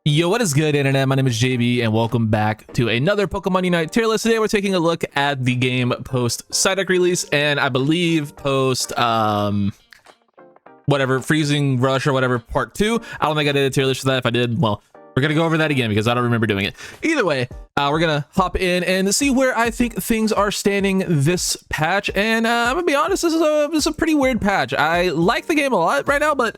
Yo, what is good, internet? My name is JB, and welcome back to another Pokemon Unite tier list. Today, we're taking a look at the game post PSYDUCK release, and I believe post whatever Freezing Rush or whatever part 2. I don't think I did a tier list for that. If I did, well, we're gonna go over that again because I don't remember doing it. Either way, we're gonna hop in and see where I think things are standing this patch. And I'm gonna be honest, this is a pretty weird patch. I like the game a lot right now, but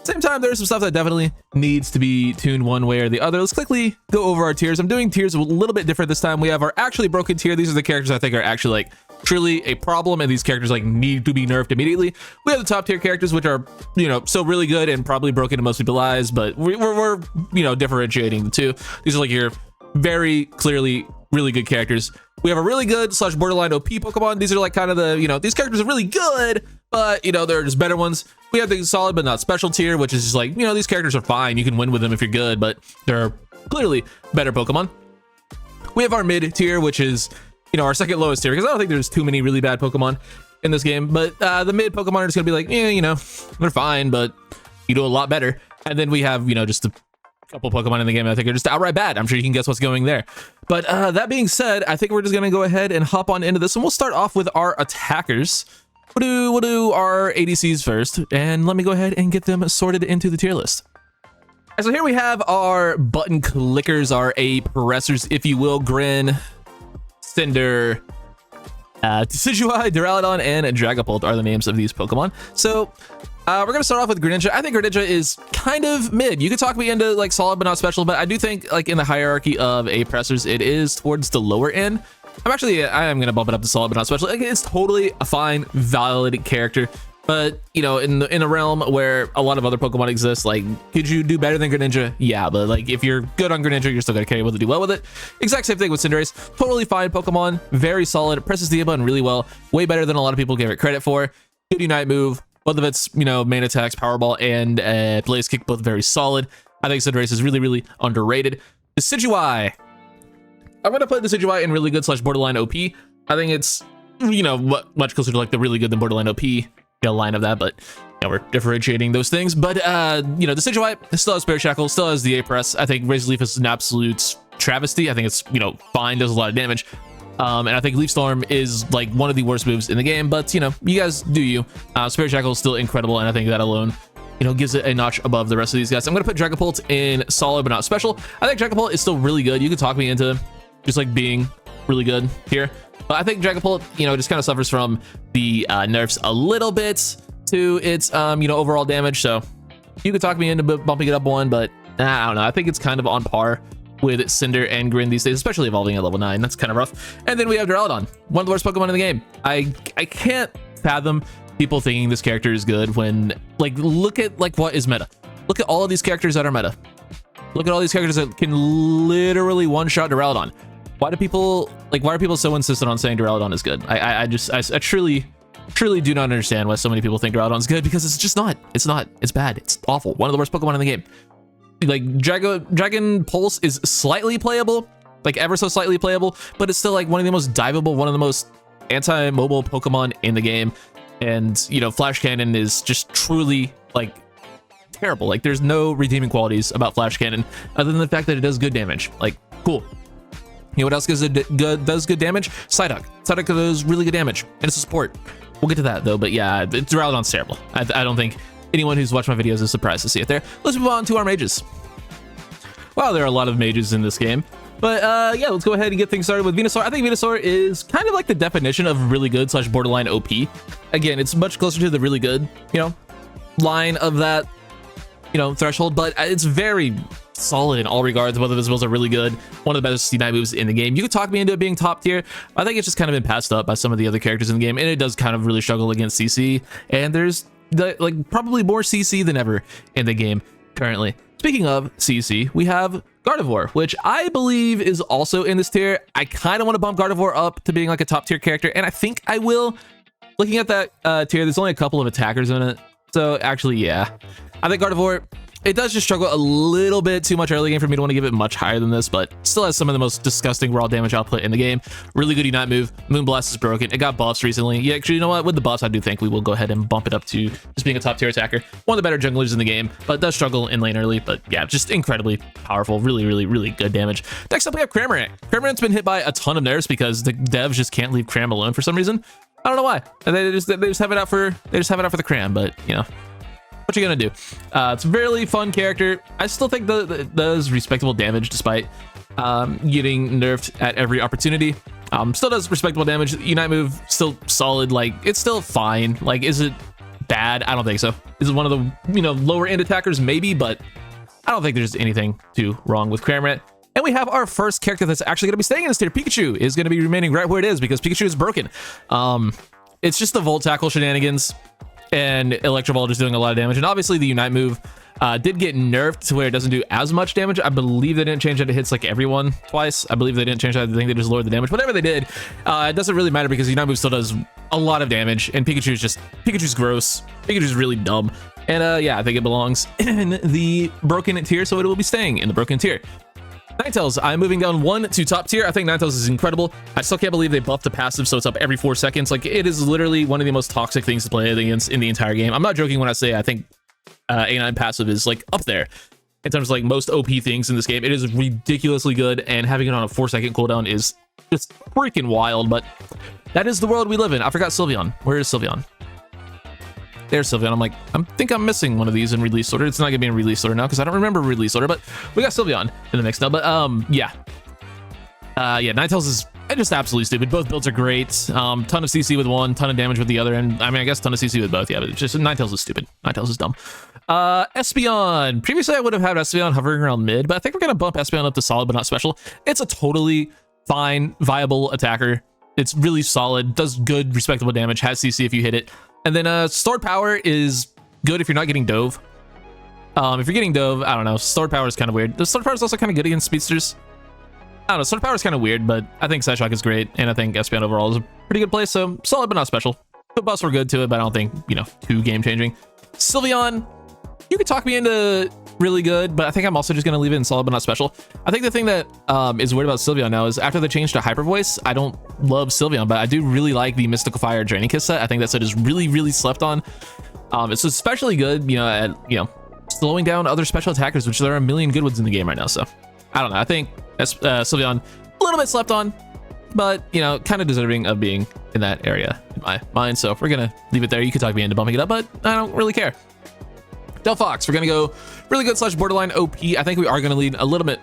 same time, there's some stuff that definitely needs to be tuned one way or the other. Let's quickly go over our tiers. I'm doing tiers a little bit different this time. We have our actually broken tier. These are the characters I think are actually like truly a problem, and these characters like need to be nerfed immediately. We have the top tier characters, which are, you know, still really good and probably broken in most people's eyes, but we're you know, differentiating the two. These are like your very clearly really good characters. We have a really good / borderline OP Pokemon. These are like kind of the, you know, these characters are really good, but you know, they're just better ones. We have the solid but not special tier, which is just like, you know, these characters are fine. You can win with them if you're good, but they're clearly better Pokemon. We have our mid tier, which is, you know, our second lowest tier, because I don't think there's too many really bad Pokemon in this game, but the mid Pokemon are just gonna be like, yeah, you know, they're fine, but you do a lot better. And then we have, you know, just a couple Pokemon in the game I think are just outright bad. I'm sure you can guess what's going there. But that being said, I think we're just gonna go ahead and hop on into this, and we'll start off with our attackers. We'll do our ADCs first, and let me go ahead and get them sorted into the tier list. So here we have our button clickers, our A-pressers, if you will. Grin, Cinder, Decidueye, Duraludon, and Dragapult are the names of these Pokemon. So we're gonna start off with Greninja. I think Greninja is kind of mid. You could talk me into like solid but not special, but I do think like in the hierarchy of A-pressers, it is towards the lower end. I am gonna bump it up to solid but not special. Like, it's totally a fine, valid character, but you know, in a realm where a lot of other Pokemon exist, like, could you do better than Greninja? Yeah, but like if you're good on Greninja, you're still gonna be able to do well with it. Exact same thing with Cinderace. Totally fine Pokemon, very solid, presses the A button really well, way better than a lot of people give it credit for. Good Unite move, both of its, you know, main attacks, Powerball and Blaze Kick, both very solid. I think Cinderace is really, really underrated. Decidueye. I'm gonna put Decidueye in really good / borderline OP. I think it's, you know, much closer to like the really good than borderline OP, you know, line of that, but yeah, we're differentiating those things. But you know, Decidueye still has Spirit Shackle, still has the A-Press. I think Razor Leaf is an absolute travesty. I think it's, you know, fine, does a lot of damage. And I think Leaf Storm is like one of the worst moves in the game, but you know, you guys do you. Spirit Shackle is still incredible, and I think that alone, you know, gives it a notch above the rest of these guys. I'm gonna put Dragapult in solid but not special. I think Dragapult is still really good. You could talk me into just like being really good here, but I think Dragapult, you know, just kind of suffers from the nerfs a little bit to its you know, overall damage. So you could talk me into bumping it up one, but I don't know. I think it's kind of on par with Cinder and Grin these days, especially evolving at level 9. That's kind of rough. And then we have Duraludon, one of the worst Pokemon in the game. I can't fathom people thinking this character is good when, like, look at like what is meta. Look at all of these characters that are meta. Look at all these characters that can literally one-shot Duraludon. Why are people so insistent on saying Duraludon is good? I truly do not understand why so many people think Duraludon is good, because it's just not. It's not. It's bad. It's awful. One of the worst Pokemon in the game. Like Dragon Pulse is slightly playable, like ever so slightly playable, but it's still like one of the most diveable, one of the most anti-mobile Pokemon in the game. And you know, Flash Cannon is just truly like terrible. Like there's no redeeming qualities about Flash Cannon other than the fact that it does good damage. Like, cool. You know what else does good damage? PSYDUCK. PSYDUCK does really good damage, and it's a support. We'll get to that though, but yeah, Duraludon's terrible. I don't think anyone who's watched my videos is surprised to see it there. Let's move on to our mages. Wow, there are a lot of mages in this game, but yeah, let's go ahead and get things started with Venusaur. I think Venusaur is kind of like the definition of really good / borderline OP. Again, it's much closer to the really good, you know, line of that, you know, threshold, but it's very solid in all regards. Both of his moves are really good. One of the best Unite moves in the game. You could talk me into it being top tier. I think it's just kind of been passed up by some of the other characters in the game, and it does kind of really struggle against CC, and there's like probably more CC than ever in the game currently. Speaking of CC, we have Gardevoir, which I believe is also in this tier. I kind of want to bump Gardevoir up to being like a top tier character, and I think I will. Looking at that tier, there's only a couple of attackers in it, so actually, yeah, I think Gardevoir It does just struggle a little bit too much early game for me to want to give it much higher than this, but still has some of the most disgusting raw damage output in the game. Really good Unite move. Moonblast is broken. It got buffs recently. Yeah, actually, you know what? With the buffs, I do think we will go ahead and bump it up to just being a top tier attacker. One of the better junglers in the game, but does struggle in lane early. But yeah, just incredibly powerful. Really, really, really good damage. Next up, we have Cramorant. Cramorant's been hit by a ton of nerfs because the devs just can't leave Cram alone for some reason. I don't know why. They just have it out for the Cram, but you know. What you gonna do? It's a really fun character. I still think that does respectable damage despite getting nerfed at every opportunity. Still does respectable damage. Unite move still solid. Like it's still fine. Like is it bad? I don't think so. Is it one of the lower end attackers? Maybe, but I don't think there's anything too wrong with Cramorant. And we have our first character that's actually going to be staying in this tier. Pikachu is going to be remaining right where it is because Pikachu is broken. It's just the Volt Tackle shenanigans. And Electrovol is doing a lot of damage, and obviously the Unite move did get nerfed to where it doesn't do as much damage. I believe they didn't change that it hits like everyone twice. I believe they didn't change that. I think they just lowered the damage. Whatever they did, it doesn't really matter because the Unite move still does a lot of damage, and Pikachu's gross. Pikachu's really dumb, and yeah, I think it belongs in the broken tier, so it will be staying in the broken tier. Ninetales, I'm moving down 1 to top tier. I think Ninetales is incredible. I still can't believe they buffed the passive, so it's up every 4 seconds. Like, it is literally one of the most toxic things to play against in the entire game. I'm not joking when I say I think A9 passive is, like, up there in terms of, like, most OP things in this game. It is ridiculously good, and having it on a 4-second cooldown is just freaking wild, but that is the world we live in. I forgot Sylveon. Where is Sylveon? There's Sylveon. I'm like, I think I'm missing one of these in release order. It's not gonna be in release order now because I don't remember release order, but we got Sylveon in the mix now. But yeah, Ninetales is just absolutely stupid. Both builds are great. Ton of CC with one, ton of damage with the other, and I mean, I guess ton of CC with both. Yeah, but it's just Ninetales is stupid. Ninetales is dumb. Espeon. Previously, I would have had Espeon hovering around mid, but I think we're gonna bump Espeon up to solid, but not special. It's a totally fine, viable attacker. It's really solid. Does good, respectable damage. Has CC if you hit it. And then stored power is good if you're not getting dove. If you're getting dove, I don't know. Stored power is kind of weird. The stored power is also kind of good against speedsters. I don't know. Stored power is kind of weird, but I think Psyshock is great, and I think Espeon overall is a pretty good play. So solid, but not special. The buffs were good to it, but I don't think too game changing. Sylveon, you could talk me into really good, but I think I'm also just gonna leave it in solid, but not special. I think the thing that is weird about Sylveon now is after the change to Hyper Voice, I don't love Sylveon, but I do really like the Mystical Fire Draining Kiss set. I think that set is really, really slept on. It's especially good, at slowing down other special attackers, which there are a million good ones in the game right now. So I don't know. I think Sylveon a little bit slept on, but kind of deserving of being in that area in my mind. So we're gonna leave it there. You could talk me into bumping it up, but I don't really care. Delphox, we're gonna go really good / borderline OP. I think we are gonna lean a little bit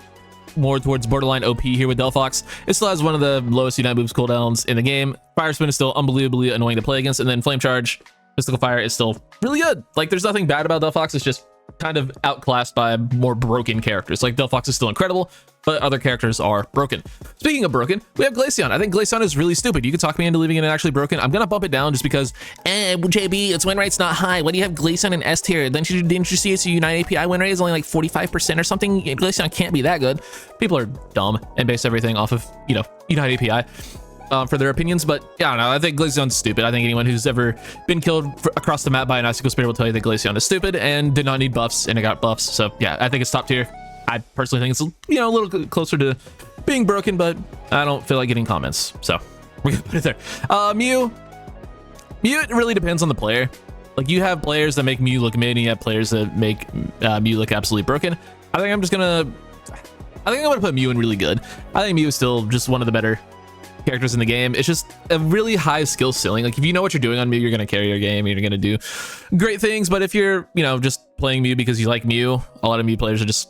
more towards borderline OP here with Delphox. It still has one of the lowest Unite moves cooldowns in the game. Fire Spin is still unbelievably annoying to play against, and then Flame Charge, Mystical Fire is still really good. Like, there's nothing bad about Delphox. It's just kind of outclassed by more broken characters. Like, Delphox is still incredible, but other characters are broken. Speaking of broken, we have Glaceon. I think Glaceon is really stupid. You can talk me into leaving it actually broken. I'm gonna bump it down just because, JB, its win rate's not high. Why do you have Glaceon in S tier? Didn't you see its Unite API win rate is only like 45% or something? Glaceon can't be that good. People are dumb and base everything off of, Unite API. For their opinions, but yeah, I don't know. I think Glaceon's stupid. I think anyone who's ever been killed across the map by an Icicle Spirit will tell you that Glaceon is stupid and did not need buffs, and it got buffs. So yeah, I think it's top tier. I personally think it's a little closer to being broken, but I don't feel like getting comments, so we're gonna put it there. Mew, it really depends on the player. Like, you have players that make Mew look mid, and you have players that make Mew look absolutely broken. I think I'm gonna put Mew in really good. I think Mew is still just one of the better characters in the game. It's just a really high skill ceiling. Like, if you know what you're doing on Mew, you're gonna carry your game, you're gonna do great things. But if you're just playing Mew because you like Mew, a lot of Mew players are just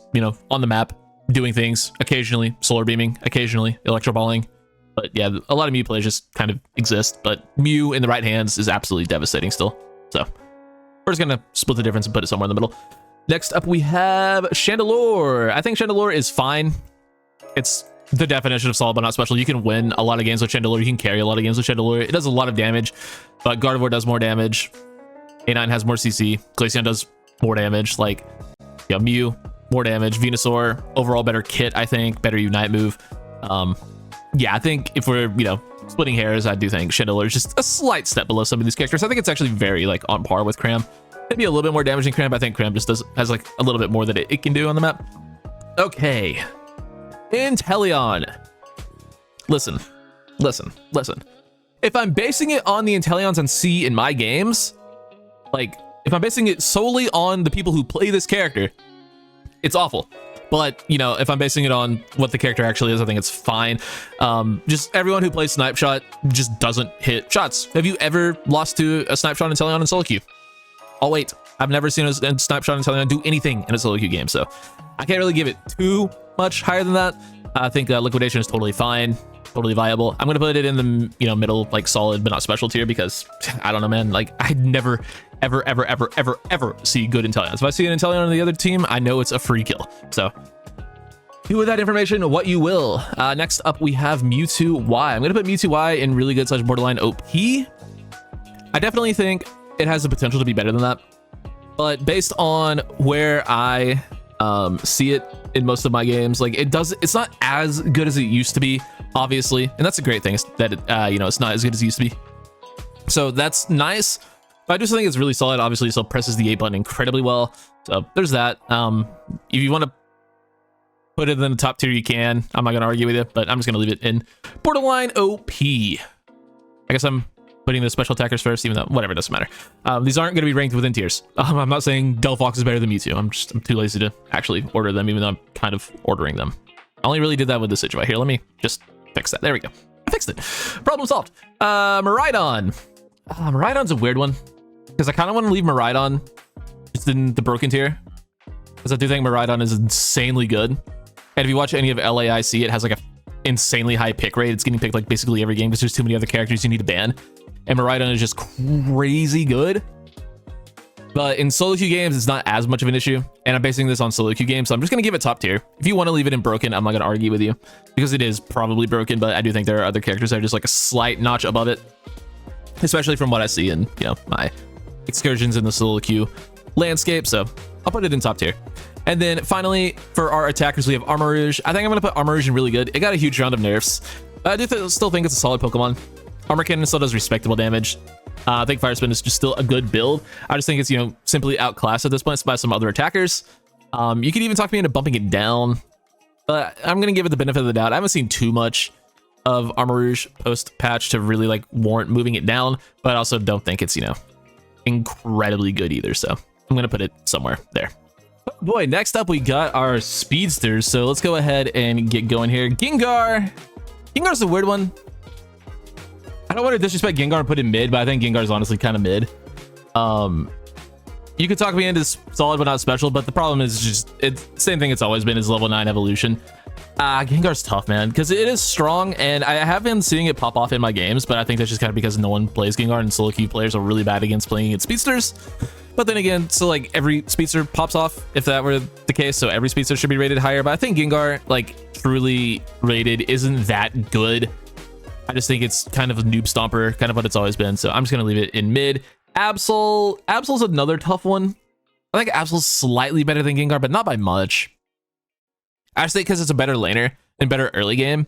on the map doing things, occasionally solar beaming, occasionally electro balling. But yeah, a lot of Mew players just kind of exist, but Mew in the right hands is absolutely devastating still. So we're just gonna split the difference and put it somewhere in the middle. Next up, we have Chandelure. I think Chandelure is fine. It's the definition of solid but not special. You can win a lot of games with Chandelure. You can carry a lot of games with Chandelure. It does a lot of damage, but Gardevoir does more damage. A9 has more CC. Glaceon does more damage. Like, Mew, more damage. Venusaur, overall better kit, I think. Better Unite move. Yeah, I think if we're, splitting hairs, I do think Chandelure is just a slight step below some of these characters. I think it's actually very, on par with Cram. maybe a little bit more damage than Cramp. I think Cramp just has like a little bit more that it can do on the map. Okay, Inteleon. Listen. If I'm basing it on the Inteleons on C in my games, like if I'm basing it solely on the people who play this character, it's awful. But, you know, if I'm basing it on what the character actually is, I think it's fine. Just everyone who plays Snipe Shot just doesn't hit shots. Have you ever lost to a Snipe Shot Inteleon in solo queue? Oh, wait. I've never seen a Snipe Shot Inteleon do anything in a solo queue game, so I can't really give it too much higher than that. I think Liquidation is totally fine, totally viable. I'm going to put it in the, you know, middle, like solid, but not special tier because, I don't know, man. Like, I'd never ever see good Inteleons. If I see an Inteleon on the other team, I know it's a free kill. So do with that information what you will. Next up, we have Mewtwo Y. I'm going to put Mewtwo Y in really good / borderline OP. I definitely think it has the potential to be better than that. But based on where I see it in most of my games, like it's not as good as it used to be, obviously. And that's a great thing, is that you know, it's not as good as it used to be. So that's nice. But I just think it's really solid. Obviously, it still presses the A button incredibly well. So there's that. If you want to put it in the top tier, you can. I'm not going to argue with you, but I'm just going to leave it in borderline OP. I guess I'm putting the special attackers first, even though whatever, doesn't matter. These aren't going to be ranked within tiers. I'm not saying Delphox is better than Mewtwo. I'm too lazy to actually order them, even though I'm kind of ordering them. I only really did that with this situation. Here, let me just fix that. There we go. I fixed it. Problem solved. Miraidon. Miraidon's a weird one, because I kind of want to leave Miraidon just in the broken tier, because I do think Miraidon is insanely good. And if you watch any of LAIC, it has like a insanely high pick rate. It's getting picked like basically every game because there's too many other characters you need to ban. And Miraidon is just crazy good. But in solo queue games, it's not as much of an issue. And I'm basing this on solo queue games, so I'm just going to give it top tier. If you want to leave it in broken, I'm not going to argue with you, because it is probably broken, but I do think there are other characters that are just like a slight notch above it, especially from what I see in, you know, my excursions in the solo queue landscape. So I'll put it in top tier. And then finally, for our attackers, we have Armarouge. I think I'm going to put Armarouge in really good. It got a huge round of nerfs. I do still think it's a solid Pokemon. Armor Cannon still does respectable damage. I think Fire Spin is just still a good build. I just think it's, you know, simply outclassed at this point by some other attackers. You could even talk me into bumping it down, but I'm going to give it the benefit of the doubt. I haven't seen too much of Armarouge post-patch to really like warrant moving it down, but I also don't think it's, you know, incredibly good either. So I'm going to put it somewhere there. Oh boy, next up we got our speedsters. So let's go ahead and get going here. Gengar. Gengar's a weird one. I don't want to disrespect Gengar and put him mid, but I think Gengar's honestly kind of mid. You could talk me into solid but not special, but the problem is just it's same thing it's always been, is level 9 evolution. Gengar's tough, man, because it is strong, and I have been seeing it pop off in my games, but I think that's just kind of because no one plays Gengar, and solo queue players are really bad against playing against speedsters. But then again, so like every speedster pops off if that were the case, so every speedster should be rated higher. But I think Gengar, like truly rated, isn't that good. I just think it's kind of a noob stomper, kind of what it's always been. So I'm just gonna leave it in mid. Absol's another tough one. I think Absol's slightly better than Gengar, but not by much. I just think because it's a better laner and better early game,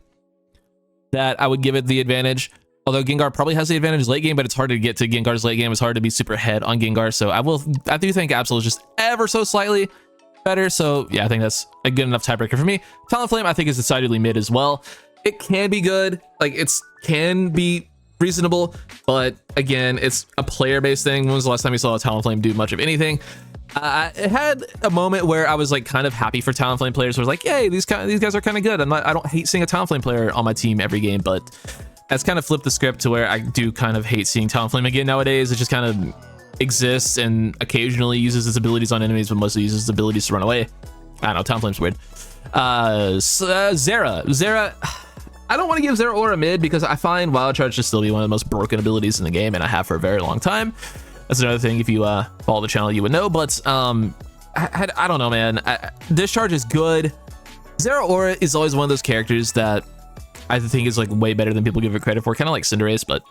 that I would give it the advantage. Although Gengar probably has the advantage late game, but it's hard to get to Gengar's late game. It's hard to be super head on Gengar. So I do think Absol is just ever so slightly better. So yeah, I think that's a good enough tiebreaker for me. Talonflame, I think, is decidedly mid as well. It can be good, like can be reasonable, but again, it's a player-based thing. When was the last time you saw a Talonflame do much of anything? It had a moment where I was like kind of happy for Talonflame players. Where I was like, yay, these guys are kind of good. I don't hate seeing a Talonflame player on my team every game, but that's kind of flipped the script to where I do kind of hate seeing Talonflame again nowadays. It just kind of exists and occasionally uses its abilities on enemies, but mostly uses its abilities to run away. I don't know, Talonflame's weird. Zera. I don't want to give Zera Aura mid because I find Wild Charge to still be one of the most broken abilities in the game, and I have for a very long time. That's another thing, if you follow the channel, you would know. But I don't know, man. Discharge is good. Zera Aura is always one of those characters that I think is like way better than people give it credit for, kind of like Cinderace, but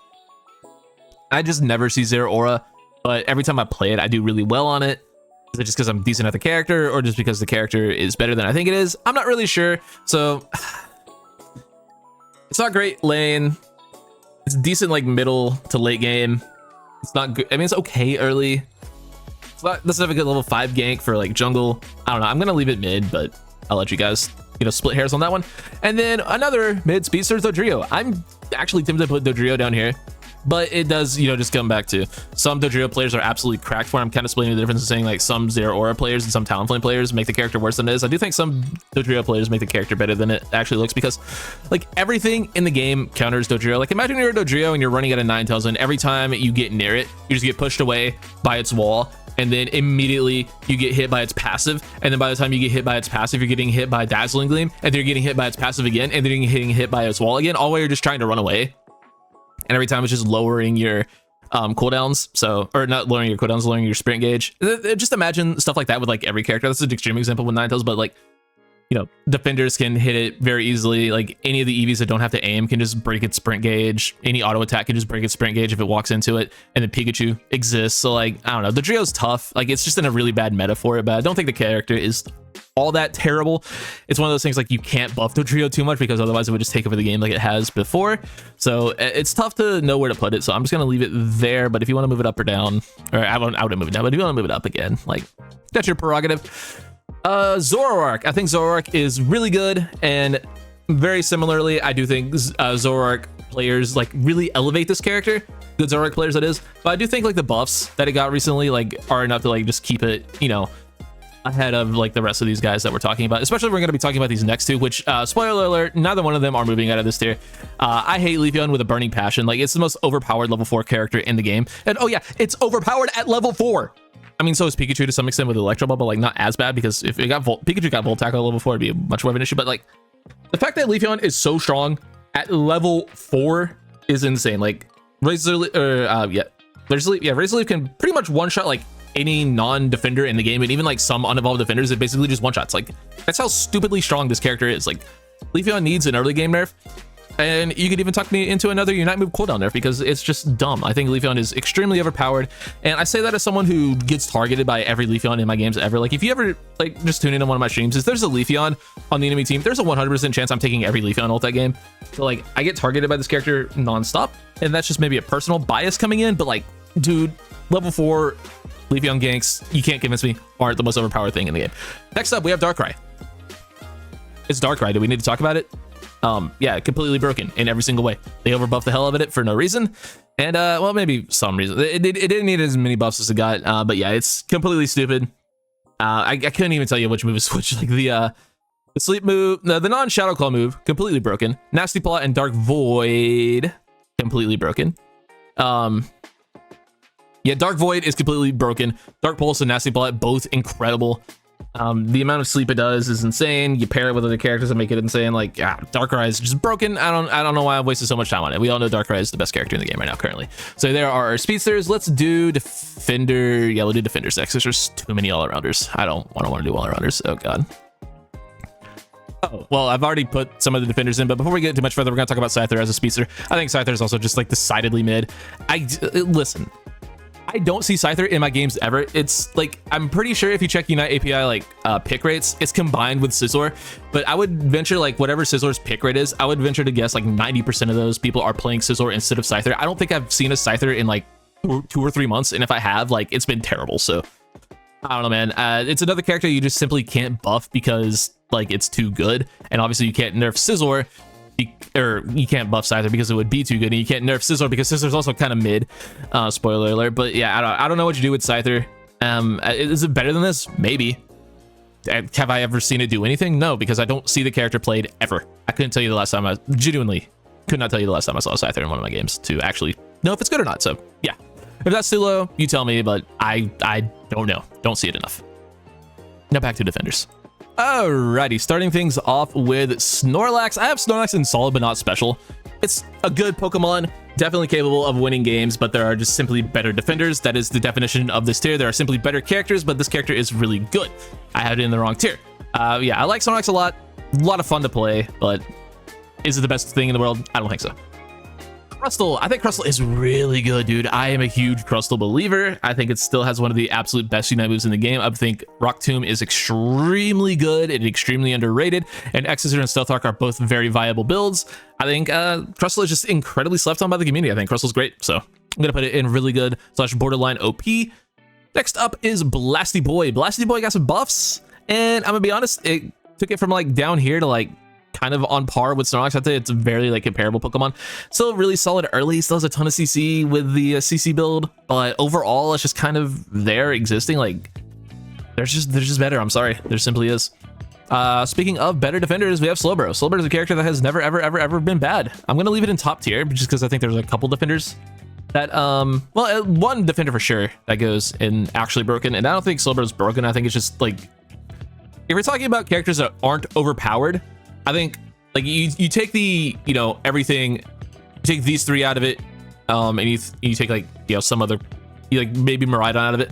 I just never see Zera Aura. But every time I play it, I do really well on it. Is it just because I'm decent at the character, or just because the character is better than I think it is? I'm not really sure. So it's not great lane. It's decent like middle to late game. It's not good. I mean, it's okay early. This is a good level 5 gank for like jungle. I don't know. I'm gonna leave it mid, but I'll let you guys, you know, split hairs on that one. And then another mid speedster is Dodrio. I'm actually tempted to put Dodrio down here, but it does, you know, just come back to some Dodrio players are absolutely cracked for. I'm kind of splitting the difference and saying like some Zero Aura players and some Talonflame players make the character worse than it is. I do think some Dodrio players make the character better than it actually looks, because like everything in the game counters Dodrio. Like imagine you're a Dodrio and you're running at a 9-tails, and every time you get near it, you just get pushed away by its wall, and then immediately you get hit by its passive, and then by the time you get hit by its passive, you're getting hit by Dazzling Gleam, and then you're getting hit by its passive again, and then you're getting hit by its wall again, all while you're just trying to run away. And every time it's just lowering your cooldowns, so, or not lowering your cooldowns, lowering your sprint gauge. Just imagine stuff like that with like every character. That's an extreme example with 9-tails, but like, you know, defenders can hit it very easily. Like any of the EVs that don't have to aim can just break its sprint gauge. Any auto attack can just break its sprint gauge if it walks into it. And then Pikachu exists. So like, I don't know, the Drio's tough. Like it's just in a really bad meta for it, but I don't think the character is all that terrible. It's one of those things like you can't buff the Dodrio too much, because otherwise it would just take over the game like it has before. So it's tough to know where to put it. So I'm just gonna leave it there. But if you want to move it up or down, or I would move it down, but if you want to move it up again, like that's your prerogative. Zoroark. I think Zoroark is really good, and very similarly, I do think Zoroark players like really elevate this character. Good Zoroark players, that is. But I do think like the buffs that it got recently like are enough to like just keep it, you know, ahead of like the rest of these guys that we're talking about. Especially if we're going to be talking about these next two, which spoiler alert, neither one of them are moving out of this tier. I hate Leafeon with a burning passion. Like it's the most overpowered level 4 character in the game, and oh yeah, it's overpowered at level 4. I mean, so is Pikachu to some extent with Electro Ball, but like not as bad, because if it got Pikachu got Volt Tackle at level 4, it'd be much more of an issue. But like the fact that Leafeon is so strong at level 4 is insane. Like Razor Leaf can pretty much one shot like any non-defender in the game, and even like some unevolved defenders, it basically just one shots. Like that's how stupidly strong this character is. Like Leafeon needs an early game nerf. And you could even tuck me into another Unite Move cooldown nerf, because it's just dumb. I think Leafeon is extremely overpowered, and I say that as someone who gets targeted by every Leafeon in my games ever. Like if you ever like just tune in on one of my streams, if there's a Leafeon on the enemy team, there's a 100% chance I'm taking every Leafeon ult that game. So like I get targeted by this character nonstop, and that's just maybe a personal bias coming in, but like, dude, level 4 Leafeon ganks, you can't convince me, aren't the most overpowered thing in the game. Next up, we have Darkrai. It's Darkrai. Do we need to talk about it? Yeah, completely broken in every single way. They overbuffed the hell out of it for no reason, and well, maybe some reason. It didn't need as many buffs as it got, but yeah, it's completely stupid. I couldn't even tell you which move is which. Like the sleep move, the non-Shadow Claw move, completely broken. Nasty Plot and Dark Void, completely broken. Yeah, Dark Void is completely broken. Dark Pulse and Nasty Plot, both incredible. The amount of sleep it does is insane. You pair it with other characters and make it insane. Like, Darkrai is just broken. I don't know why I've wasted so much time on it. We all know Darkrai is the best character in the game right now currently. So there are our speedsters. Let's do defender. Yeah, we'll do defenders next. There's just too many all-arounders. I don't want to do all-arounders. Oh god. Oh, well, I've already put some of the defenders in, but before we get too much further, we're gonna talk about Scyther as a speedster. I think Scyther is also just like decidedly mid. Listen, I don't see Scyther in my games ever. It's like, I'm pretty sure if you check Unite API like pick rates, it's combined with Scizor, but I would venture like whatever Scizor's pick rate is, I would venture to guess like 90% of those people are playing Scizor instead of Scyther. I don't think I've seen a Scyther in like 2 or 3 months, and if I have, like, it's been terrible. So I don't know, man. It's another character you just simply can't buff because like it's too good, and obviously you can't nerf Scizor, or you can't buff Scyther because it would be too good, and you can't nerf Scizor because Scizor's also kind of mid. Spoiler alert. But yeah, I don't know what you do with Scyther. Is it better than this? Maybe. Have I ever seen it do anything? No, because I don't see the character played ever. I couldn't tell you the last time. I genuinely could not tell you the last time I saw Scyther in one of my games to actually know if it's good or not. So yeah, if that's too low, you tell me, but I don't know. Don't see it enough. Now back to defenders. Alrighty, starting things off with Snorlax. I have Snorlax in solid but not special. It's a good Pokemon, definitely capable of winning games, but there are just simply better defenders. That is the definition of this tier. There are simply better characters, but this character is really good. I had it in the wrong tier. Yeah, I like Snorlax a lot of fun to play, but is it the best thing in the world? I don't think so. Crustle. I think Crustle is really good, dude. I am a huge Crustle believer. I think it still has one of the absolute best Unite moves in the game. I think Rock Tomb is extremely good and extremely underrated, and Exeter and Stealth Arc are both very viable builds. I think Crustle is just incredibly slept on by the community. I think Crustle's great, so I'm gonna put it in really good / borderline OP. Next up is Blasty Boy. Blasty Boy got some buffs, and I'm gonna be honest, it took it from like down here to like kind of on par with Snorlax. I'd say it's a very like comparable Pokemon. Still really solid early, still has a ton of CC with the CC build, but overall it's just kind of there existing. Like there's just better. I'm sorry, there simply is. Speaking of better defenders, we have Slowbro. Slowbro is a character that has never ever been bad. I'm gonna leave it in top tier just because I think there's a couple defenders that well, one defender for sure that goes in actually broken, and I don't think Slowbro is broken. I think it's just like, if we're talking about characters that aren't overpowered, I think like you take the, you know, everything, you take these three out of it, and you take like, you know, some other, you like maybe Miraidon out of it.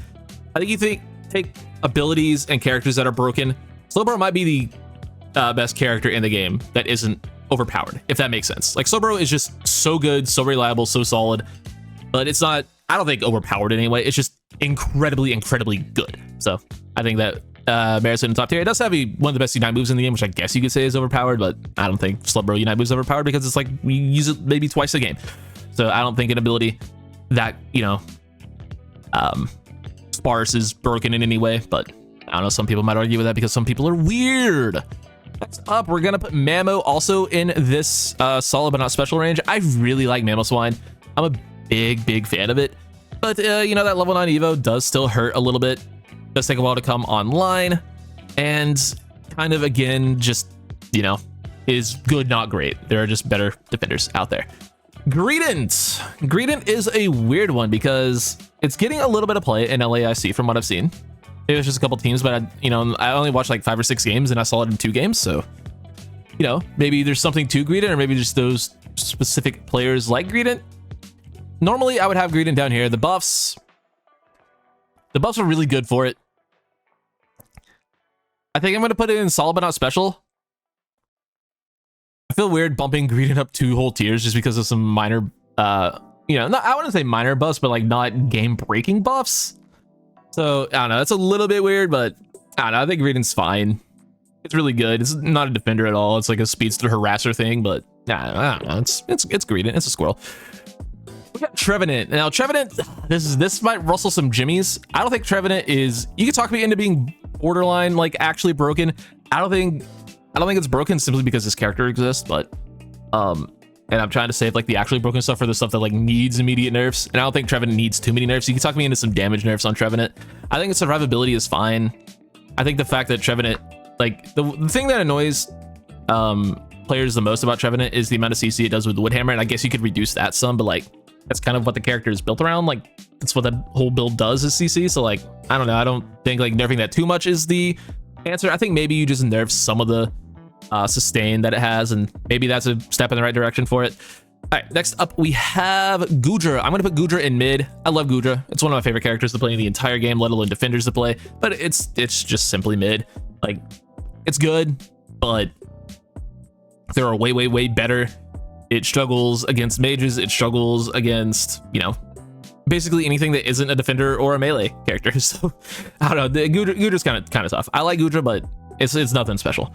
I think you take abilities and characters that are broken. Slowbro might be the best character in the game that isn't overpowered, if that makes sense. Like Slowbro is just so good, so reliable, so solid, but it's not, I don't think overpowered in any way. It's just incredibly good. So I think that merits it in top tier. It does have one of the best Unite moves in the game, which I guess you could say is overpowered, but I don't think Slowbro Unite moves overpowered because it's like we use it maybe twice a game. So I don't think an ability that, you know, sparse is broken in any way, but I don't know, some people might argue with that because some people are weird. Next up, we're gonna put Mammo also in this solid but not special range. I really like Mamoswine. I'm a big fan of it, but you know, that level 9 Evo does still hurt a little bit. Does take a while to come online, and kind of again just, you know, is good, not great. There are just better defenders out there. Greedent. Greedent is a weird one because it's getting a little bit of play in LAIC from what I've seen. It was just a couple teams, but I only watched like 5 or 6 games and I saw it in 2 games. So, you know, maybe there's something to Greedent, or maybe just those specific players like Greedent. Normally I would have Greedent down here. The buffs are really good for it. I think I'm going to put it in solid but not special. I feel weird bumping Greedent up 2 whole tiers just because of some minor, you know, I wouldn't say minor buffs, but like not game breaking buffs. So I don't know, it's a little bit weird, but I don't know, I think Greedent's fine. It's really good. It's not a defender at all. It's like a speedster harasser thing, but I don't know. It's Greedent. It's a squirrel. We got Trevenant. Now Trevenant, this might rustle some jimmies. I don't think Trevenant is, you can talk me into being borderline like actually broken. I don't think it's broken simply because this character exists, but and I'm trying to save like the actually broken stuff for the stuff that like needs immediate nerfs, and I don't think Trevenant needs too many nerfs. You can talk me into some damage nerfs on Trevenant. I think its survivability is fine. I think the fact that Trevenant, like the thing that annoys players the most about Trevenant is the amount of CC it does with the Woodhammer, and I guess you could reduce that some, but like that's kind of what the character is built around. Like that's what that whole build does is CC. So like, I don't know, I don't think like nerfing that too much is the answer. I think maybe you just nerf some of the sustain that it has, and maybe that's a step in the right direction for it. All right, next up we have Goodra. I'm gonna put Goodra in mid. I love Goodra. It's one of my favorite characters to play in the entire game, let alone defenders to play, but it's just simply mid. Like it's good, but there are way better. It struggles against mages. It struggles against, you know, basically anything that isn't a defender or a melee character. So I don't know, the Goodra's kind of tough. I like Goodra, but it's nothing special.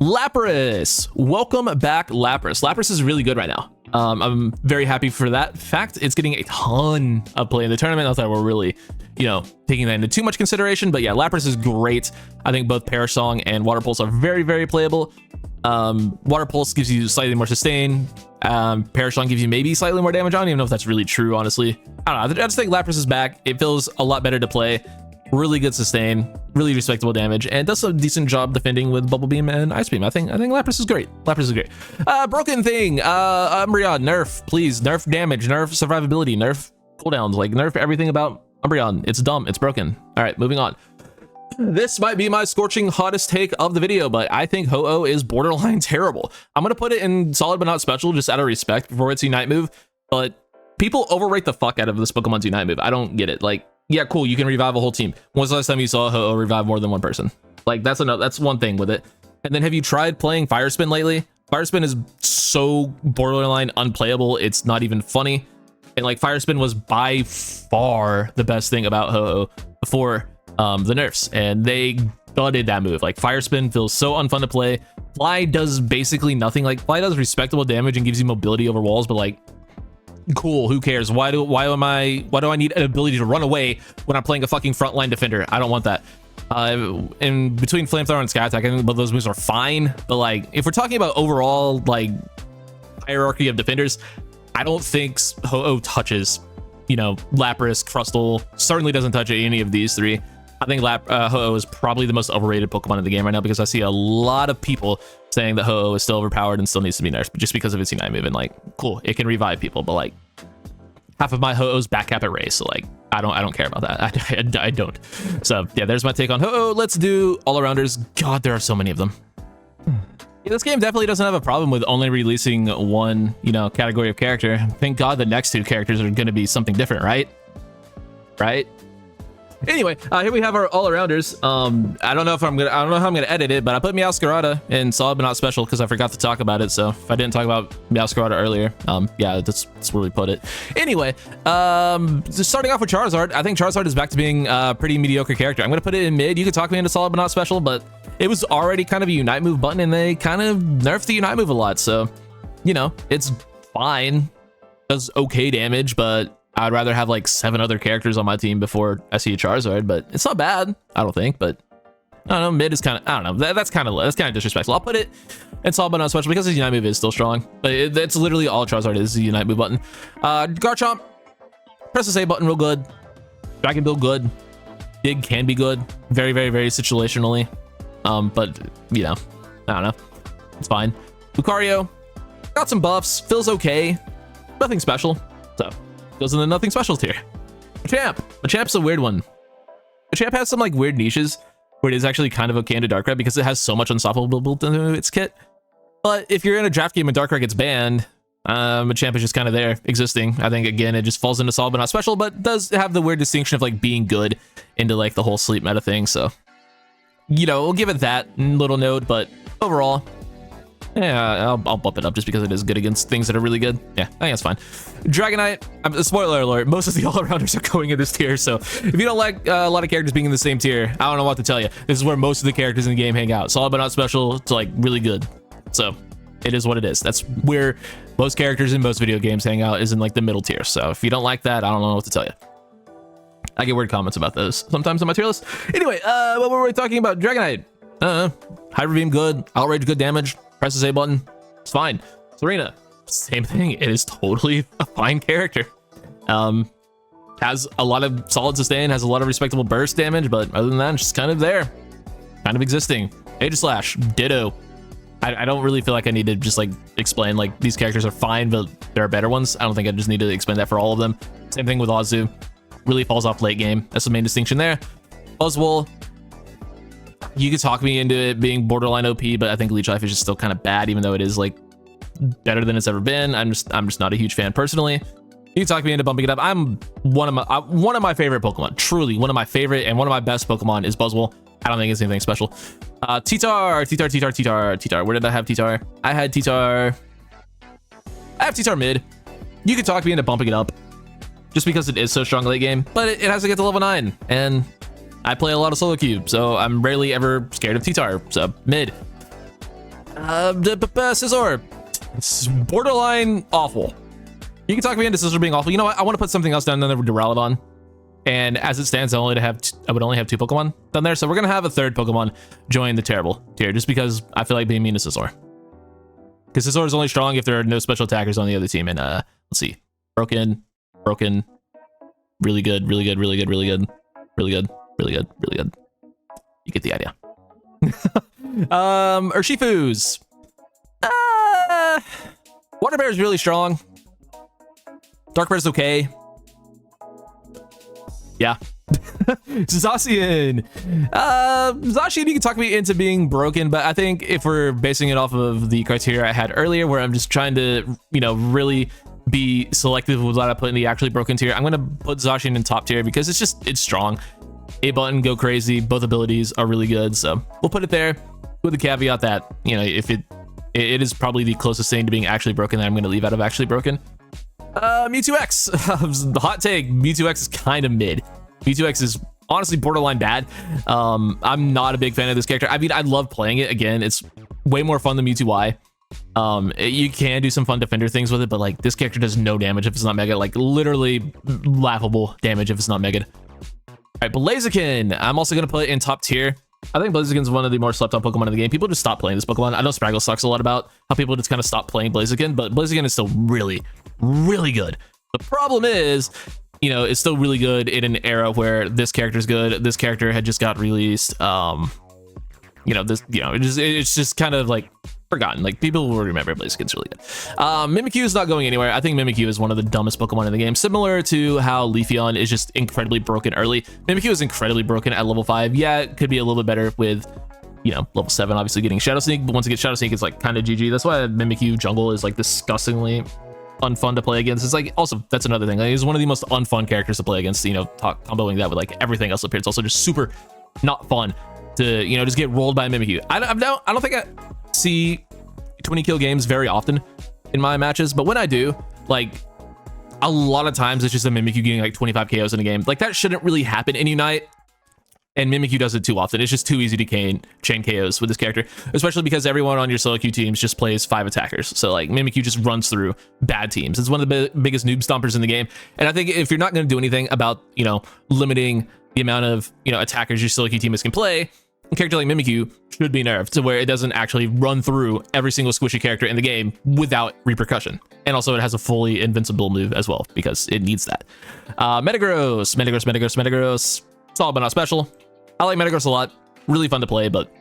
Lapras. Welcome back, Lapras. Lapras is really good right now. I'm very happy for that fact. It's getting a ton of play in the tournament. I thought we're really, you know, taking that into too much consideration, but yeah, Lapras is great. I think both Perish Song and Water Pulse are very playable. Water Pulse gives you slightly more sustain. Perish Song gives you maybe slightly more damage. I don't even know if that's really true, honestly. I don't know. I just think Lapras is back. It feels a lot better to play. Really good sustain, really respectable damage, and does a decent job defending with Bubble Beam and Ice Beam. I think Lapras is great. Lapras is great. Broken thing. Umbreon, nerf, please. Nerf damage, nerf survivability, nerf cooldowns, like nerf everything about Umbreon. It's dumb. It's broken. All right, moving on. This might be my scorching hottest take of the video, but I think Ho-Oh is borderline terrible. I'm gonna put it in solid but not special, just out of respect for its Unite move. But people overrate the fuck out of this Pokemon's Unite move. I don't get it. Like, yeah, cool, you can revive a whole team. When's the last time you saw Ho-Oh revive more than one person? Like, that's one thing with it. And then have you tried playing Fire Spin lately? Fire Spin is so borderline unplayable, it's not even funny. And like, Fire Spin was by far the best thing about Ho-Oh before the nerfs, and they gutted that move. Like, Fire Spin feels so unfun to play. Fly does basically nothing. Like, Fly does respectable damage and gives you mobility over walls, but like, Cool, who cares? Why do I need an ability to run away when I'm playing a fucking frontline defender? I don't want that. In between flamethrower and sky attack, I think both those moves are fine, but like if we're talking about overall like hierarchy of defenders, I don't think Ho-Oh touches, you know, Lapras, Crustle, certainly doesn't touch any of these three. I think Ho-Oh is probably the most overrated Pokemon in the game right now, because I see a lot of people saying that Ho-Oh is still overpowered and still needs to be nerfed, just because of its Unite move. And like, cool, it can revive people, but like half of my Ho-Oh's back cap at race, so like I don't care about that. I don't. So yeah, there's my take on Ho-Oh. Let's do all-arounders. God, there are so many of them. Yeah, this game definitely doesn't have a problem with only releasing one, you know, category of character. Thank God the next two characters are going to be something different, right? Right? Anyway, here we have our all-arounders. I don't know how I'm gonna edit it, but I put Meowscarada in solid but not special because I forgot to talk about it. So if I didn't talk about Meowscarada earlier, yeah, that's where we put it. Anyway, just starting off with Charizard, I think Charizard is back to being a pretty mediocre character. I'm gonna put it in mid. You could talk me into solid but not special, but it was already kind of a Unite move button, and they kind of nerfed the Unite move a lot. So, you know, it's fine. Does okay damage, but I'd rather have like 7 other characters on my team before I see a Charizard, but it's not bad, I don't think. But I don't know, mid is kind of, I don't know, that's kind of disrespectful. I'll put it in solid but not special because his Unite move is still strong, but it's literally all Charizard is, the Unite move button. Garchomp, press the save button real good. Dragon build good. Dig can be good, very, very, very situationally. But you know, I don't know, it's fine. Lucario got some buffs, feels okay, nothing special, so goes in the nothing special tier. Machamp's a weird one. Machamp has some like weird niches where it is actually kind of okay into Darkrai because it has so much unstoppable built into its kit. But if you're in a draft game and Darkrai gets banned, Machamp is just kind of there existing. I think again it just falls into solid but not special, but does have the weird distinction of like being good into like the whole sleep meta thing. So you know, we'll give it that little note, but overall, yeah, I'll bump it up just because it is good against things that are really good. Yeah, I think that's fine. Dragonite, spoiler alert, most of the all-arounders are going in this tier, so if you don't like a lot of characters being in the same tier, I don't know what to tell you. This is where most of the characters in the game hang out. Solid but not special to like really good. So it is what it is. That's where most characters in most video games hang out, is in like the middle tier. So if you don't like that, I don't know what to tell you. I get weird comments about those sometimes on my tier list. Anyway, what were we talking about? Dragonite. Hyper Beam good. Outrage good damage. Press the save button. It's fine. Serena. Same thing. It is totally a fine character. Has a lot of solid sustain. Has a lot of respectable burst damage. But other than that, it's just kind of there. Kind of existing. Aegislash. Ditto. I don't really feel like I need to just like explain like these characters are fine, but there are better ones. I don't think I just need to explain that for all of them. Same thing with Azu. Really falls off late game. That's the main distinction there. Buzzwole, you could talk me into it being borderline OP, but I think Leech Life is just still kind of bad, even though it is like better than it's ever been. I'm just not a huge fan personally. You can talk me into bumping it up. I'm one of my favorite Pokemon, truly one of my favorite and one of my best Pokemon is Buzzwole. I don't think it's anything special. Titar. Where did I have Titar? I had Titar. I have Titar mid. You could talk me into bumping it up, just because it is so strong late game, but it has to get to level 9, and I play a lot of solo cube, so I'm rarely ever scared of Titar, so mid. Scizor, it's borderline awful. You can talk me into Scizor being awful. You know what? I want to put something else down there with Duraludon, and as it stands, I would only have 2 Pokemon down there, so we're gonna have a 3rd Pokemon join the terrible tier, just because I feel like being mean to Scizor. Because Scizor is only strong if there are no special attackers on the other team, and let's see, broken, really good. You get the idea. Urshifu's. Water Bear is really strong. Dark Bear is okay. Yeah. Zacian. Zacian, you can talk me into being broken, but I think if we're basing it off of the criteria I had earlier, where I'm just trying to, you know, really be selective with what I put in the actually broken tier, I'm gonna put Zacian in top tier because it's strong. A button, go crazy. Both abilities are really good, so we'll put it there with the caveat that, you know, if it is probably the closest thing to being actually broken that I'm gonna leave out of actually broken. Mewtwo X. Hot take, Mewtwo X is kind of mid. Mewtwo X is honestly borderline bad. I'm not a big fan of this character. I mean, I love playing it. Again, it's way more fun than Mewtwo Y. You can do some fun defender things with it, but like this character does no damage if it's not mega, like literally laughable damage if it's not mega. All right, Blaziken, I'm also gonna put in top tier. I think Blaziken's one of the more slept on Pokemon in the game. People just stop playing this Pokemon. I know Spraggle sucks a lot about how people just kind of stop playing Blaziken, but Blaziken is still really, really good. The problem is, you know, it's still really good in an era where this character's good. This character had just got released. You know, this, you know, it's just kind of like forgotten. Like people will remember Blaziken's really good. Mimikyu is not going anywhere. I think Mimikyu is one of the dumbest Pokemon in the game, similar to how Leafeon is just incredibly broken early. Mimikyu is incredibly broken at level 5. Yeah, it could be a little bit better with, you know, level 7 obviously getting Shadow Sneak, but once you get Shadow Sneak, it's like kind of GG. That's why Mimikyu jungle is like disgustingly unfun to play against. It's like, also that's another thing, like, he's one of the most unfun characters to play against, you know, comboing that with like everything else up here. It's also just super not fun to, you know, just get rolled by Mimikyu. I don't think I see 20 kill games very often in my matches, but when I do, like a lot of times it's just a Mimikyu getting like 25 KOs in a game. Like that shouldn't really happen in Unite, and Mimikyu does it too often. It's just too easy to chain KOs with this character, especially because everyone on your solo queue teams just plays 5 attackers. So like Mimikyu just runs through bad teams. It's one of the biggest noob stompers in the game. And I think if you're not going to do anything about, you know, limiting the amount of, you know, attackers your solo queue teammates can play, a character like Mimikyu should be nerfed to where it doesn't actually run through every single squishy character in the game without repercussion. And also it has a fully invincible move as well, because it needs that. Metagross. Solid but not special. I like Metagross a lot. Really fun to play, but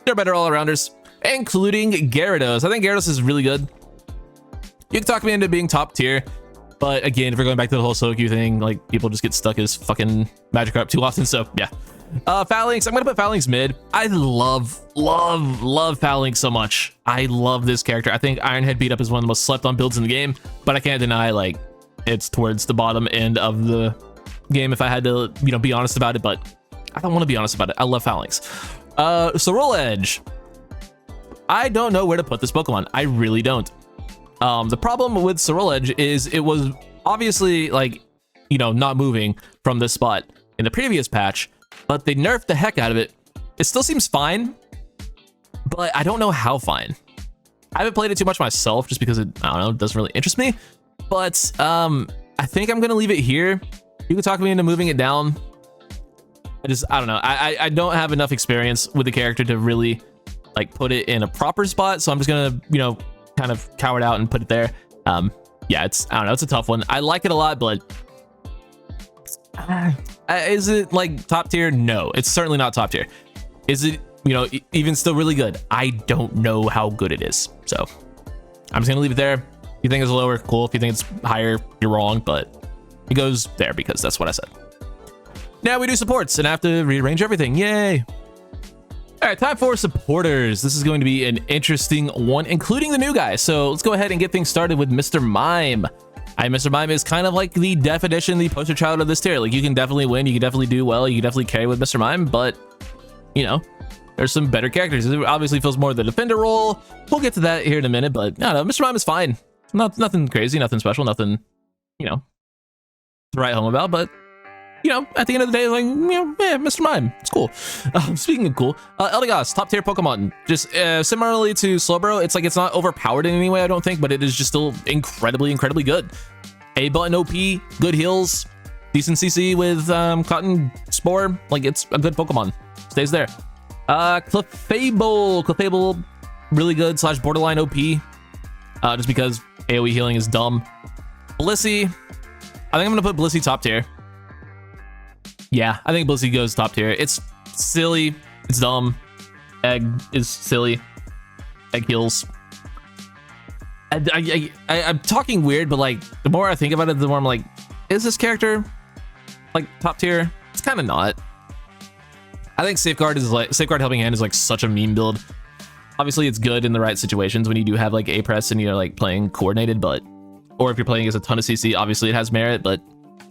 they're better all-arounders, including Gyarados. I think Gyarados is really good. You can talk me into being top tier, but again, if we're going back to the whole solo queue thing, like people just get stuck as fucking Magikarp too often, so yeah. Phalanx, I'm gonna put Phalanx mid. I love Phalanx so much. I love this character. I think Ironhead Beat Up is one of the most slept on builds in the game, but I can't deny like it's towards the bottom end of the game if I had to, you know, be honest about it, but I don't want to be honest about it. I love Phalanx. Sorrel Edge. I don't know where to put this Pokemon. I really don't. The problem with Sorrel Edge is it was obviously like, you know, not moving from this spot in the previous patch, but they nerfed the heck out of it. It still seems fine, but I don't know how fine. I haven't played it too much myself just because it, I don't know, it doesn't really interest me, but I think I'm gonna leave it here. You can talk me into moving it down. I don't know. I don't have enough experience with the character to really like put it in a proper spot, so I'm just gonna, you know, kind of cower it out and put it there. Yeah, it's, I don't know, it's a tough one. I like it a lot, but is it like top tier? No, it's certainly not top tier. Is it, you know, even still really good? I don't know how good it is, so I'm just gonna leave it there. If you think it's lower, cool. If you think it's higher, you're wrong, but it goes there because that's what I said. Now we do supports and I have to rearrange everything. Yay. All right, time for supporters. This is going to be an interesting one, including the new guy. So let's go ahead and get things started with Mr. Mime. Mr. Mime is kind of like the definition, the poster child of this tier. Like you can definitely win, you can definitely do well, you can definitely carry with Mr. Mime, but you know, there's some better characters. It obviously feels more the defender role. We'll get to that here in a minute, but no, Mr. Mime is fine. Nothing crazy, nothing special, nothing, you know, to write home about, but you know, at the end of the day, like, you know, yeah, Mr. Mime, it's cool. Speaking of cool, Eldegoss, top tier Pokemon. Just similarly to Slowbro, it's like it's not overpowered in any way, I don't think, but it is just still incredibly good. A button OP, good heals, decent CC with Cotton Spore. Like it's a good Pokemon. Stays there. Clefable, really good / borderline OP. Just because AoE healing is dumb. Blissey, I think I'm gonna put Blissey top tier. Yeah, I think Blissey goes top tier. It's silly. It's dumb. Egg is silly. Egg heals. I'm talking weird, but like the more I think about it, the more I'm like, is this character like top tier? It's kind of not. I think Safeguard Helping Hand is like such a meme build. Obviously, it's good in the right situations when you do have like A press and you're like playing coordinated, but or if you're playing against a ton of CC, obviously it has merit, but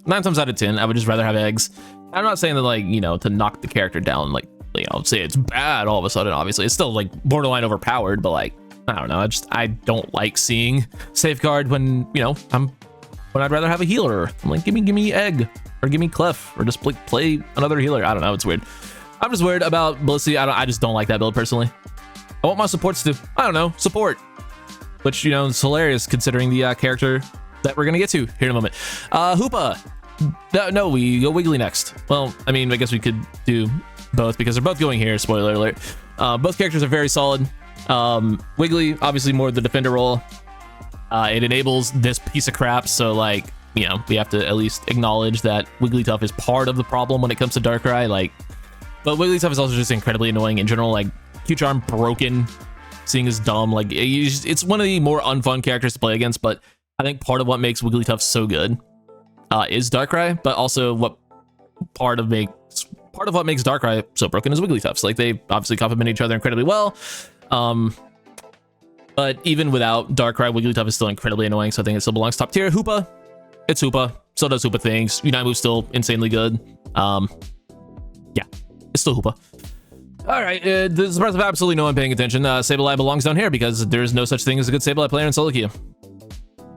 9 times out of 10, I would just rather have eggs. I'm not saying that like, you know, to knock the character down, like, you know, say it's bad all of a sudden, obviously. It's still like borderline overpowered, but like, I don't know. I don't like seeing Safeguard when, you know, when I'd rather have a healer. I'm like, give me egg or give me Clef or just play another healer. I don't know. It's weird. I'm just worried about Blissey. I just don't like that build personally. I want my supports to, I don't know, support. which, you know, is hilarious considering the character that we're gonna get to here in a moment. Hoopa. No, we go Wiggly next. Well, I mean, I guess we could do both because they're both going here. Spoiler alert. Both characters are very solid. Wiggly, obviously more the defender role. It enables this piece of crap, so like, you know, we have to at least acknowledge that Wigglytuff is part of the problem when it comes to Darkrai. Like, but Wigglytuff is also just incredibly annoying in general. Like, Q-Charm broken, seeing as dumb. Like, it's one of the more unfun characters to play against. But I think part of what makes Wigglytuff so good is Darkrai, but also part of what makes Darkrai so broken is Wigglytuff. So, like, they obviously complement each other incredibly well. But even without Darkrai, Wigglytuff is still incredibly annoying. So I think it still belongs top tier. Hoopa. It's Hoopa. So does Hoopa things. Unite move's still insanely good. Yeah, it's still Hoopa. All right, this is the part of absolutely no one paying attention. Sableye belongs down here because there's no such thing as a good Sableye player in solo queue.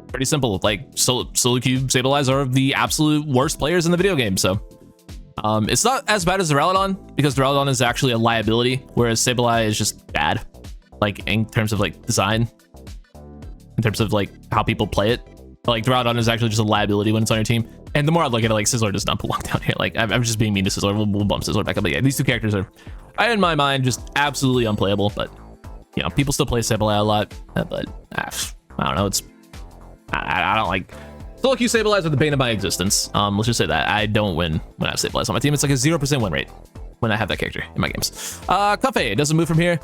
Pretty simple. Like, solo queue Sableyes are the absolute worst players in the video game. So it's not as bad as Duraludon because Duraludon is actually a liability, whereas Sableye is just bad. Like, in terms of like design, in terms of like how people play it. But, like, Duraludon is actually just a liability when it's on your team. And the more I look at it, like, Sizzler does not belong down here. Like, I'm just being mean to Sizzler. We'll bump Sizzler back up. But yeah, these two characters are, in my mind, just absolutely unplayable. But, you know, people still play Sableye a lot. But I don't know. I don't like solo queue Sableyes are the bane of my existence. Let's just say that I don't win when I have Sableyes on my team. It's like a 0% win rate when I have that character in my games. Comfey doesn't move from here.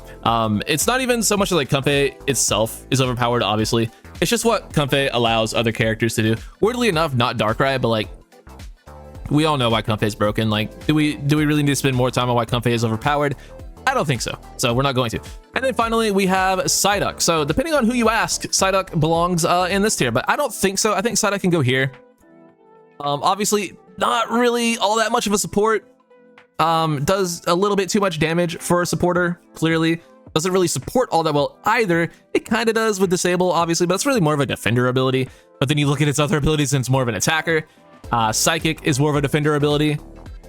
It's not even so much like Comfey itself is overpowered, obviously. It's just what Comfey allows other characters to do. Weirdly enough, not Darkrai, but like, we all know why Comfey is broken. Like, do we really need to spend more time on why Comfey is overpowered? I don't think so. So we're not going to. And then finally, we have PSYDUCK. So depending on who you ask, PSYDUCK belongs in this tier, but I don't think so. I think PSYDUCK can go here. Obviously, not really all that much of a support. Does a little bit too much damage for a supporter, clearly. Doesn't really support all that well either. It kind of does with Disable, obviously, but it's really more of a defender ability. But then you look at its other abilities and it's more of an attacker. Psychic is more of a defender ability.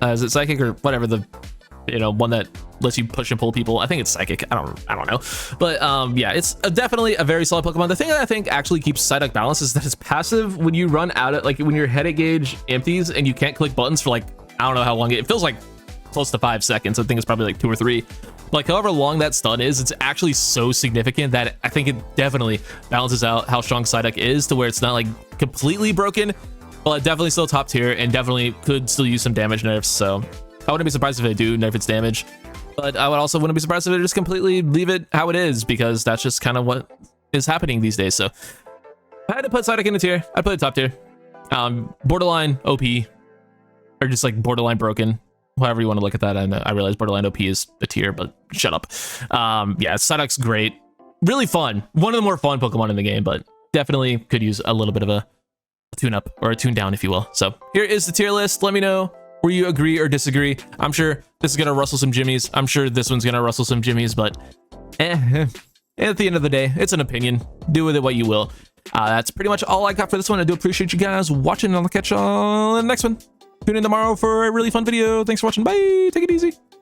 Is it Psychic or whatever the, you know, one that lets you push and pull people? I think it's Psychic. I don't know. But yeah, it's definitely a very solid Pokemon. The thing that I think actually keeps PSYDUCK balanced is that it's passive when you run out of, like, when your headache gauge empties and you can't click buttons for, like, I don't know how long it feels like close to 5 seconds. I think it's probably like 2 or 3. Like, however long that stun is, it's actually so significant that I think it definitely balances out how strong PSYDUCK is to where it's not like completely broken, but definitely still top tier and definitely could still use some damage nerfs. So I wouldn't be surprised if they do nerf its damage, but I wouldn't be surprised if they just completely leave it how it is, because that's just kind of what is happening these days. So if I had to put PSYDUCK in a tier, I'd put it top tier. Borderline OP, or just like borderline broken. However you want to look at that. I realize borderline OP is a tier, but shut up. Yeah, PSYDUCK's great. Really fun. One of the more fun Pokemon in the game, but definitely could use a little bit of a tune-up or a tune-down, if you will. So here is the tier list. Let me know where you agree or disagree. I'm sure this is going to rustle some jimmies. I'm sure this one's going to rustle some jimmies, but at the end of the day, it's an opinion. Do with it what you will. That's pretty much all I got for this one. I do appreciate you guys watching, and I'll catch you on the next one. Tune in tomorrow for a really fun video. Thanks for watching. Bye. Take it easy.